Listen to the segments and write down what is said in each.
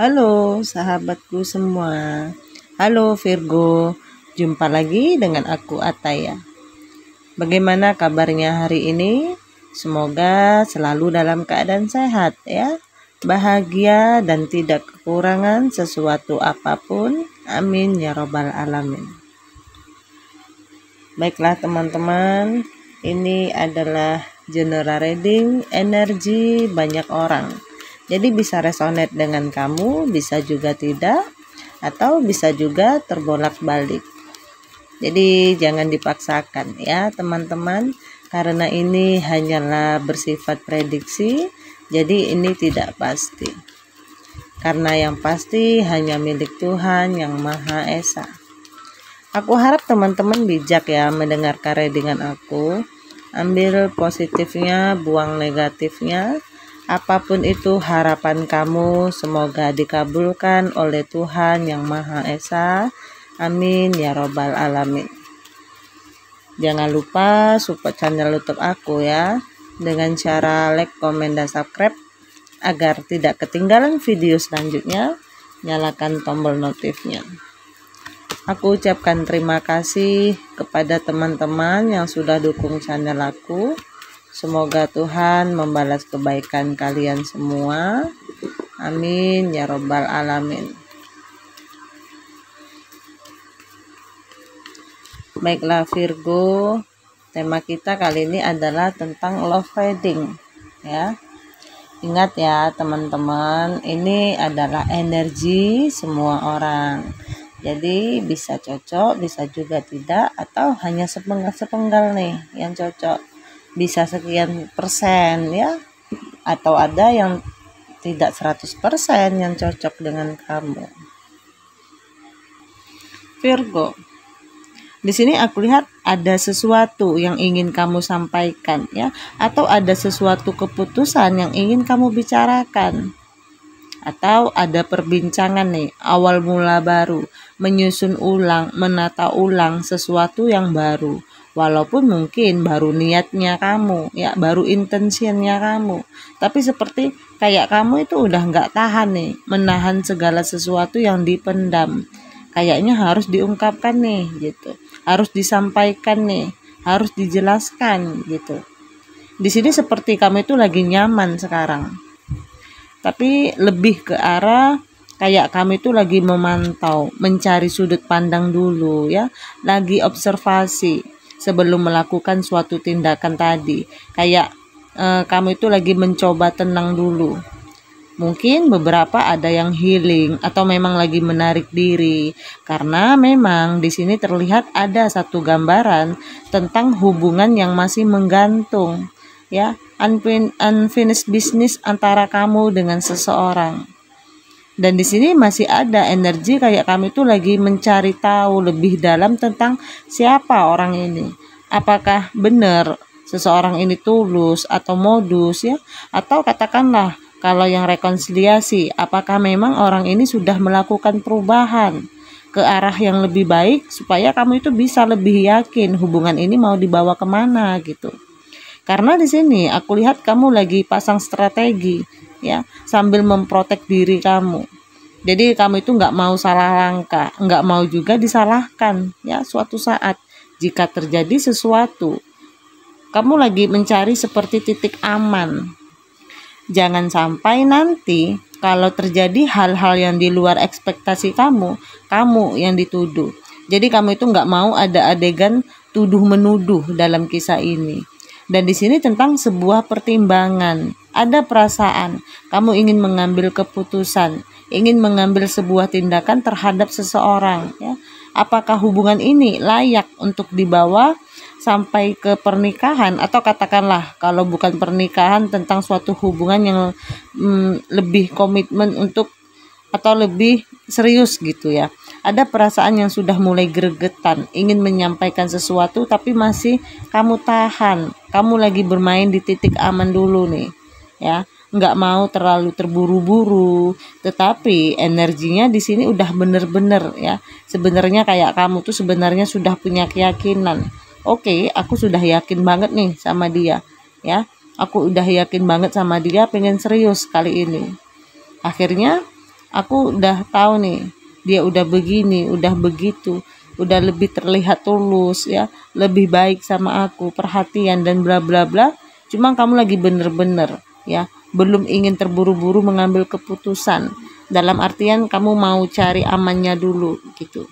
Halo sahabatku semua. Halo Virgo, jumpa lagi dengan aku Ataya. Bagaimana kabarnya hari ini? Semoga selalu dalam keadaan sehat ya, bahagia dan tidak kekurangan sesuatu apapun. Amin ya robbal alamin. Baiklah teman-teman, ini adalah general reading energi banyak orang. Jadi bisa resonate dengan kamu, bisa juga tidak, atau bisa juga terbolak-balik. Jadi jangan dipaksakan ya teman-teman, karena ini hanyalah bersifat prediksi, jadi ini tidak pasti. Karena yang pasti hanya milik Tuhan yang Maha Esa. Aku harap teman-teman bijak ya mendengarkan readingan aku. Ambil positifnya, buang negatifnya. Apapun itu harapan kamu, semoga dikabulkan oleh Tuhan yang Maha Esa. Amin ya robbal alamin. Jangan lupa support channel YouTube aku ya, dengan cara like, komen, dan subscribe agar tidak ketinggalan video selanjutnya. Nyalakan tombol notifnya. Aku ucapkan terima kasih kepada teman-teman yang sudah dukung channel aku. Semoga Tuhan membalas kebaikan kalian semua. Amin ya robbal alamin. Baiklah Virgo, tema kita kali ini adalah tentang love reading ya. Ingat ya teman-teman, ini adalah energi semua orang. Jadi bisa cocok, bisa juga tidak, atau hanya sepenggal-sepenggal nih yang cocok. Bisa sekian persen ya, atau ada yang tidak 100% yang cocok dengan kamu. Virgo, di sini aku lihat ada sesuatu yang ingin kamu sampaikan ya, atau ada sesuatu keputusan yang ingin kamu bicarakan. Atau ada perbincangan nih, awal mula baru, menyusun ulang, menata ulang sesuatu yang baru. Walaupun mungkin baru niatnya kamu, ya baru intensinya kamu. Tapi seperti kayak kamu itu udah nggak tahan nih, menahan segala sesuatu yang dipendam. Kayaknya harus diungkapkan nih, gitu. Harus disampaikan nih, harus dijelaskan, gitu. Di sini seperti kamu itu lagi nyaman sekarang. Tapi lebih ke arah kayak kami itu lagi memantau, mencari sudut pandang dulu ya, lagi observasi sebelum melakukan suatu tindakan tadi. Kayak kamu itu lagi mencoba tenang dulu. Mungkin beberapa ada yang healing atau memang lagi menarik diri, karena memang di sini terlihat ada satu gambaran tentang hubungan yang masih menggantung ya, unfinished business antara kamu dengan seseorang. Dan di sini masih ada energi kayak kamu itu lagi mencari tahu lebih dalam tentang siapa orang ini. Apakah benar seseorang ini tulus atau modus ya, atau katakanlah kalau yang rekonsiliasi, apakah memang orang ini sudah melakukan perubahan ke arah yang lebih baik supaya kamu itu bisa lebih yakin hubungan ini mau dibawa kemana gitu. Karena di sini aku lihat kamu lagi pasang strategi ya, sambil memprotek diri kamu. Jadi kamu itu nggak mau salah langkah, nggak mau juga disalahkan ya suatu saat jika terjadi sesuatu. Kamu lagi mencari seperti titik aman. Jangan sampai nanti kalau terjadi hal-hal yang di luar ekspektasi kamu yang dituduh. Jadi kamu itu nggak mau ada adegan tuduh-menuduh dalam kisah ini. Dan di sini tentang sebuah pertimbangan, ada perasaan, kamu ingin mengambil keputusan, ingin mengambil sebuah tindakan terhadap seseorang. Ya. Apakah hubungan ini layak untuk dibawa sampai ke pernikahan, atau katakanlah kalau bukan pernikahan tentang suatu hubungan yang lebih komitmen untuk atau lebih serius gitu ya. Ada perasaan yang sudah mulai gregetan, ingin menyampaikan sesuatu tapi masih kamu tahan. Kamu lagi bermain di titik aman dulu nih ya, nggak mau terlalu terburu-buru, tetapi energinya di sini udah bener-bener ya. Sebenarnya kayak kamu tuh sebenarnya sudah punya keyakinan. Oke, aku sudah yakin banget nih sama dia ya. Aku udah yakin banget sama dia, pengen serius kali ini. Akhirnya aku udah tahu nih, dia udah begini, udah begitu, udah lebih terlihat tulus ya, lebih baik sama aku, perhatian dan bla bla bla. Cuma kamu lagi bener-bener ya, belum ingin terburu-buru mengambil keputusan. Dalam artian kamu mau cari amannya dulu gitu.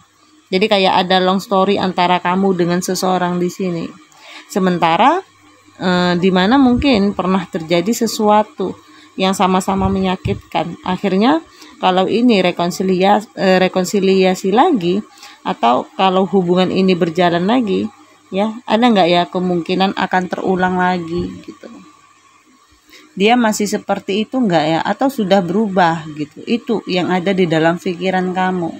Jadi kayak ada long story antara kamu dengan seseorang di sini. Sementara di mana mungkin pernah terjadi sesuatu yang sama-sama menyakitkan. Akhirnya kalau ini rekonsiliasi lagi, atau kalau hubungan ini berjalan lagi, ya ada nggak ya kemungkinan akan terulang lagi gitu. Dia masih seperti itu nggak ya, atau sudah berubah gitu. Itu yang ada di dalam pikiran kamu.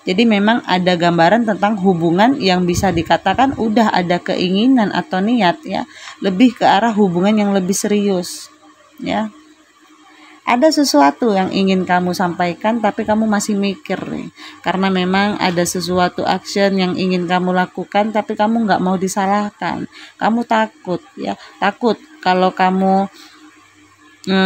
Jadi memang ada gambaran tentang hubungan yang bisa dikatakan udah ada keinginan atau niat ya, lebih ke arah hubungan yang lebih serius ya. Ada sesuatu yang ingin kamu sampaikan tapi kamu masih mikir nih, karena memang ada sesuatu action yang ingin kamu lakukan tapi kamu nggak mau disalahkan. Kamu takut ya, takut kalau kamu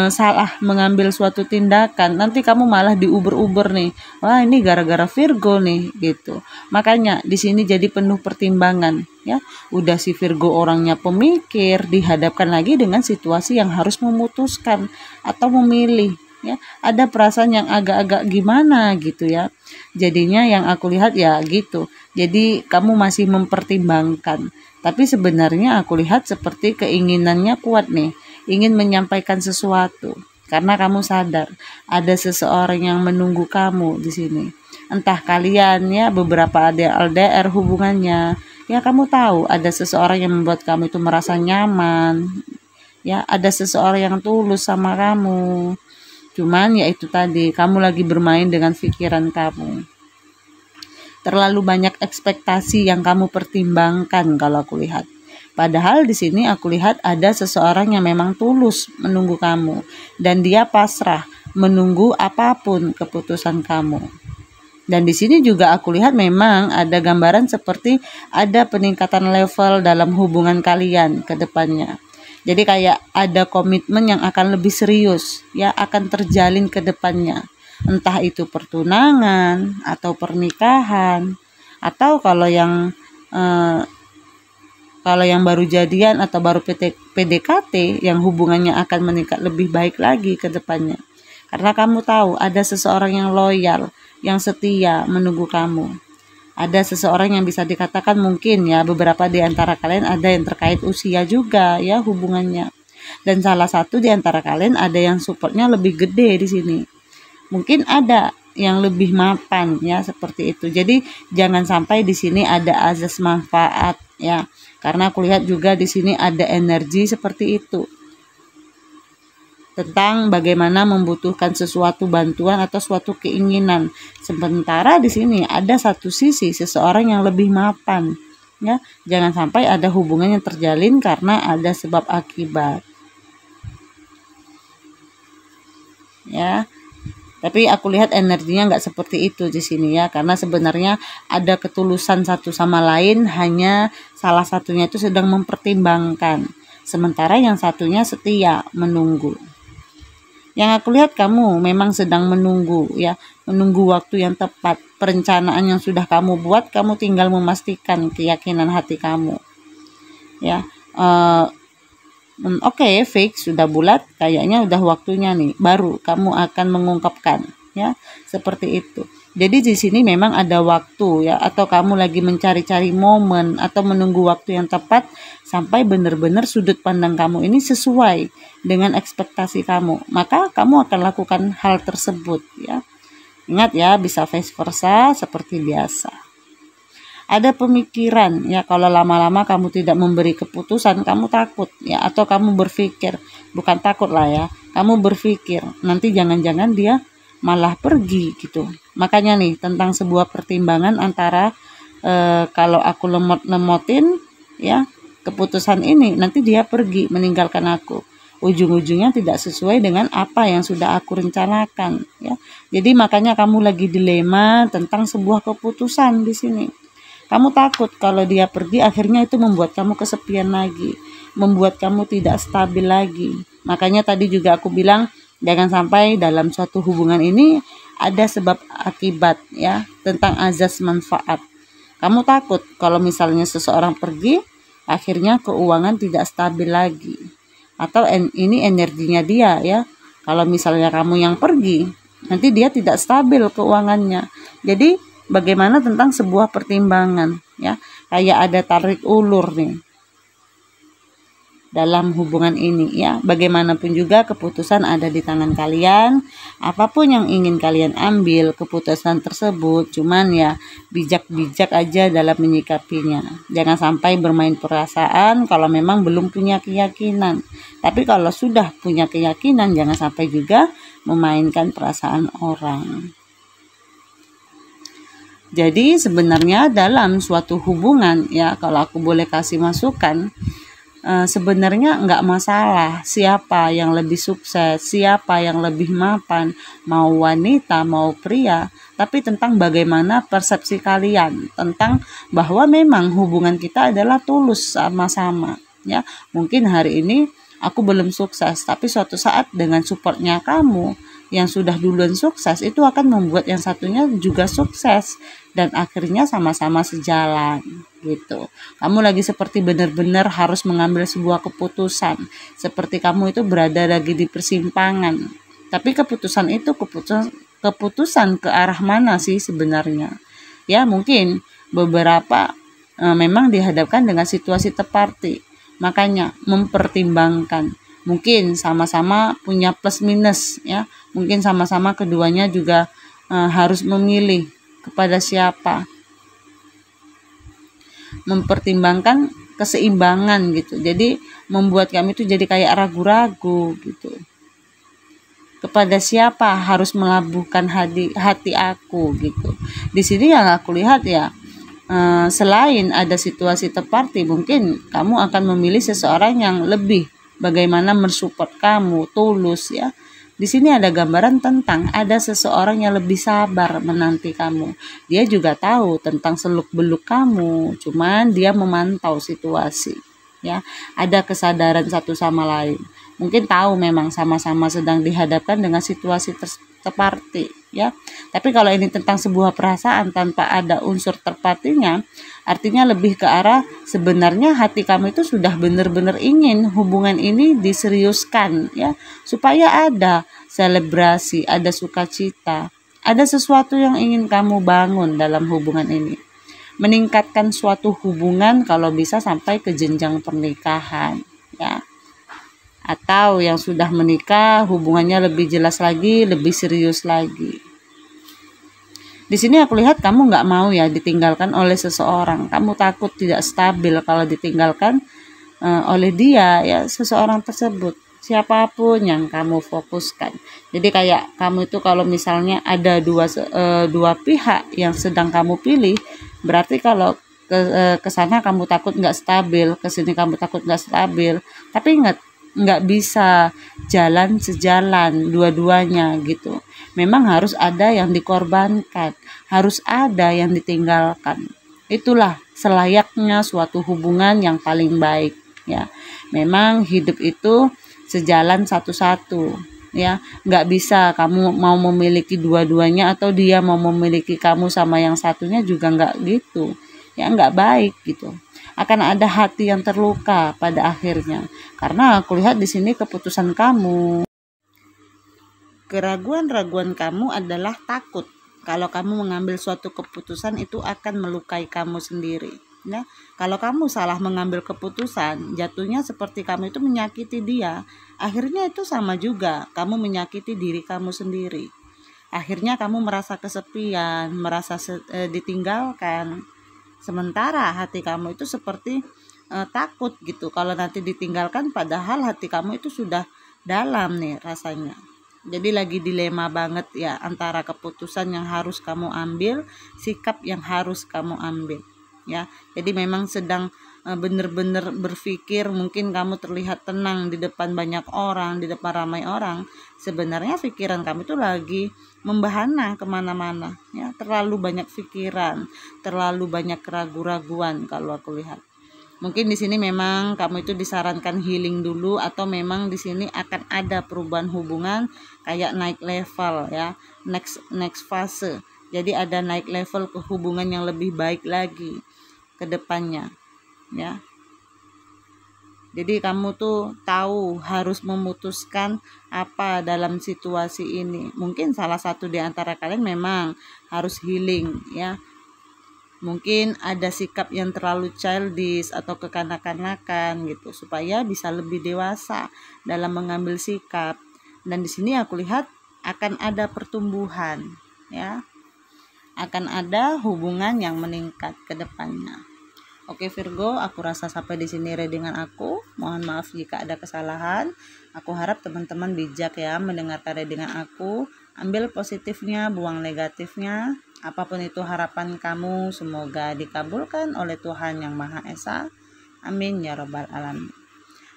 salah mengambil suatu tindakan, nanti kamu malah diuber-uber nih. Wah, ini gara-gara Virgo nih gitu. Makanya di sini jadi penuh pertimbangan ya. Udah si Virgo orangnya pemikir, dihadapkan lagi dengan situasi yang harus memutuskan atau memilih ya. Ada perasaan yang agak-agak gimana gitu ya. Jadinya yang aku lihat ya gitu. Jadi kamu masih mempertimbangkan. Tapi sebenarnya aku lihat seperti keinginannya kuat nih, ingin menyampaikan sesuatu karena kamu sadar ada seseorang yang menunggu kamu di sini. Entah kalian ya beberapa LDR hubungannya, ya kamu tahu ada seseorang yang membuat kamu itu merasa nyaman. Ya, ada seseorang yang tulus sama kamu. Cuman ya itu tadi, kamu lagi bermain dengan pikiran kamu. Terlalu banyak ekspektasi yang kamu pertimbangkan kalau aku lihat. Padahal di sini aku lihat ada seseorang yang memang tulus menunggu kamu dan dia pasrah menunggu apapun keputusan kamu. Dan di sini juga aku lihat memang ada gambaran seperti ada peningkatan level dalam hubungan kalian ke depannya. Jadi kayak ada komitmen yang akan lebih serius ya, akan terjalin ke depannya. Entah itu pertunangan atau pernikahan, atau kalau yang baru jadian atau baru PDKT yang hubungannya akan meningkat lebih baik lagi ke depannya. Karena kamu tahu ada seseorang yang loyal, yang setia menunggu kamu. Ada seseorang yang bisa dikatakan mungkin ya beberapa di antara kalian ada yang terkait usia juga ya hubungannya. Dan salah satu di antara kalian ada yang supportnya lebih gede di sini. Mungkin ada yang lebih mapan ya seperti itu. Jadi jangan sampai di sini ada azas manfaat ya. Karena aku lihat juga di sini ada energi seperti itu. Tentang bagaimana membutuhkan sesuatu bantuan atau suatu keinginan. Sementara di sini ada satu sisi seseorang yang lebih mapan. Ya, jangan sampai ada hubungan yang terjalin karena ada sebab akibat. Ya. Tapi aku lihat energinya nggak seperti itu di sini ya, karena sebenarnya ada ketulusan satu sama lain, hanya salah satunya itu sedang mempertimbangkan, sementara yang satunya setia menunggu. Yang aku lihat kamu memang sedang menunggu ya, menunggu waktu yang tepat, perencanaan yang sudah kamu buat, kamu tinggal memastikan keyakinan hati kamu. Ya, Oke, fix sudah bulat, kayaknya udah waktunya nih, baru kamu akan mengungkapkan ya, seperti itu. Jadi di sini memang ada waktu ya, atau kamu lagi mencari-cari momen atau menunggu waktu yang tepat sampai benar-benar sudut pandang kamu ini sesuai dengan ekspektasi kamu. Maka kamu akan lakukan hal tersebut ya. Ingat ya, bisa vice versa seperti biasa. Ada pemikiran ya, kalau lama-lama kamu tidak memberi keputusan, kamu takut ya, atau kamu berpikir, bukan takut lah ya, kamu berpikir nanti jangan-jangan dia malah pergi gitu. Makanya nih tentang sebuah pertimbangan antara kalau aku lemot-lemotin ya keputusan ini, nanti dia pergi meninggalkan aku, ujung-ujungnya tidak sesuai dengan apa yang sudah aku rencanakan ya. Jadi makanya kamu lagi dilema tentang sebuah keputusan di sini. Kamu takut kalau dia pergi, akhirnya itu membuat kamu kesepian lagi, membuat kamu tidak stabil lagi. Makanya tadi juga aku bilang, jangan sampai dalam suatu hubungan ini ada sebab akibat ya, tentang azas manfaat. Kamu takut kalau misalnya seseorang pergi, akhirnya keuangan tidak stabil lagi. Atau ini energinya dia ya. Kalau misalnya kamu yang pergi, nanti dia tidak stabil keuangannya. Jadi bagaimana tentang sebuah pertimbangan ya. Kayak ada tarik ulur nih dalam hubungan ini ya. Bagaimanapun juga keputusan ada di tangan kalian. Apapun yang ingin kalian ambil keputusan tersebut, cuman ya bijak-bijak aja dalam menyikapinya. Jangan sampai bermain perasaan kalau memang belum punya keyakinan. Tapi kalau sudah punya keyakinan, jangan sampai juga memainkan perasaan orang. Jadi sebenarnya dalam suatu hubungan ya, kalau aku boleh kasih masukan, sebenarnya nggak masalah siapa yang lebih sukses, siapa yang lebih mapan, mau wanita mau pria, tapi tentang bagaimana persepsi kalian tentang bahwa memang hubungan kita adalah tulus sama-sama ya. Mungkin hari ini aku belum sukses, tapi suatu saat dengan supportnya kamu yang sudah duluan sukses, itu akan membuat yang satunya juga sukses dan akhirnya sama-sama sejalan gitu. Kamu lagi seperti benar-benar harus mengambil sebuah keputusan, seperti kamu itu berada lagi di persimpangan, tapi keputusan itu keputusan ke arah mana sih sebenarnya ya. Mungkin beberapa memang dihadapkan dengan situasi terparti, makanya mempertimbangkan. Mungkin sama-sama punya plus minus ya. Mungkin sama-sama keduanya juga harus memilih kepada siapa. Mempertimbangkan keseimbangan gitu. Jadi membuat kami itu jadi kayak ragu-ragu gitu. Kepada siapa harus melabuhkan hati aku gitu. Di sini yang aku lihat ya, selain ada situasi terparti, mungkin kamu akan memilih seseorang yang lebih bagaimana mensupport kamu, tulus ya. Di sini ada gambaran tentang ada seseorang yang lebih sabar menanti kamu. Dia juga tahu tentang seluk-beluk kamu, cuman dia memantau situasi ya. Ada kesadaran satu sama lain. Mungkin tahu memang sama-sama sedang dihadapkan dengan situasi terparti ya. Tapi kalau ini tentang sebuah perasaan tanpa ada unsur terpartinya, artinya lebih ke arah sebenarnya hati kamu itu sudah benar-benar ingin hubungan ini diseriuskan ya, supaya ada selebrasi, ada sukacita, ada sesuatu yang ingin kamu bangun dalam hubungan ini. Meningkatkan suatu hubungan kalau bisa sampai ke jenjang pernikahan ya. Atau yang sudah menikah hubungannya lebih jelas lagi, lebih serius lagi. Di sini aku lihat kamu nggak mau ya ditinggalkan oleh seseorang. Kamu takut tidak stabil kalau ditinggalkan oleh dia ya, seseorang tersebut. Siapapun yang kamu fokuskan. Jadi kayak kamu itu kalau misalnya ada dua pihak yang sedang kamu pilih, berarti kalau ke sana kamu takut nggak stabil, ke sini kamu takut nggak stabil. Tapi nggak bisa jalan sejalan dua-duanya gitu. Memang harus ada yang dikorbankan, harus ada yang ditinggalkan. Itulah selayaknya suatu hubungan yang paling baik ya. Memang hidup itu sejalan satu-satu ya. Nggak bisa kamu mau memiliki dua-duanya atau dia mau memiliki kamu sama yang satunya juga nggak gitu ya, nggak baik gitu. Akan ada hati yang terluka pada akhirnya. Karena aku lihat di sini keputusan kamu, keraguan-raguan kamu adalah takut kalau kamu mengambil suatu keputusan itu akan melukai kamu sendiri. Nah, kalau kamu salah mengambil keputusan, jatuhnya seperti kamu itu menyakiti dia. Akhirnya itu sama juga, kamu menyakiti diri kamu sendiri. Akhirnya kamu merasa kesepian, merasa ditinggalkan. Sementara hati kamu itu seperti takut gitu kalau nanti ditinggalkan, padahal hati kamu itu sudah dalam nih rasanya. Jadi lagi dilema banget ya antara keputusan yang harus kamu ambil, sikap yang harus kamu ambil ya. Jadi memang sedang benar-benar berpikir, mungkin kamu terlihat tenang di depan banyak orang, di depan ramai orang. Sebenarnya pikiran kamu itu lagi membahana kemana-mana ya, terlalu banyak pikiran, terlalu banyak keraguan-raguan kalau aku lihat. Mungkin di sini memang kamu itu disarankan healing dulu, atau memang di sini akan ada perubahan hubungan kayak naik level ya, next fase. Jadi ada naik level ke hubungan yang lebih baik lagi ke depannya ya. Jadi kamu tuh tahu harus memutuskan apa dalam situasi ini. Mungkin salah satu di antara kalian memang harus healing ya. Mungkin ada sikap yang terlalu childish atau kekanak-kanakan gitu, supaya bisa lebih dewasa dalam mengambil sikap. Dan di sini aku lihat akan ada pertumbuhan ya. Akan ada hubungan yang meningkat ke depannya. Oke Virgo, aku rasa sampai di sini readingan aku. Mohon maaf jika ada kesalahan. Aku harap teman-teman bijak ya mendengarkan readingan aku. Ambil positifnya, buang negatifnya. Apapun itu harapan kamu, semoga dikabulkan oleh Tuhan Yang Maha Esa. Amin ya robbal alamin.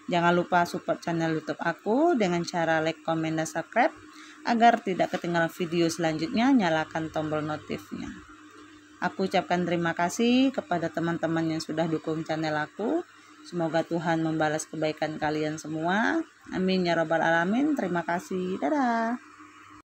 Jangan lupa support channel YouTube aku dengan cara like, komen, dan subscribe agar tidak ketinggalan video selanjutnya. Nyalakan tombol notifnya. Aku ucapkan terima kasih kepada teman-teman yang sudah dukung channel aku. Semoga Tuhan membalas kebaikan kalian semua. Amin ya robbal alamin. Terima kasih. Dadah.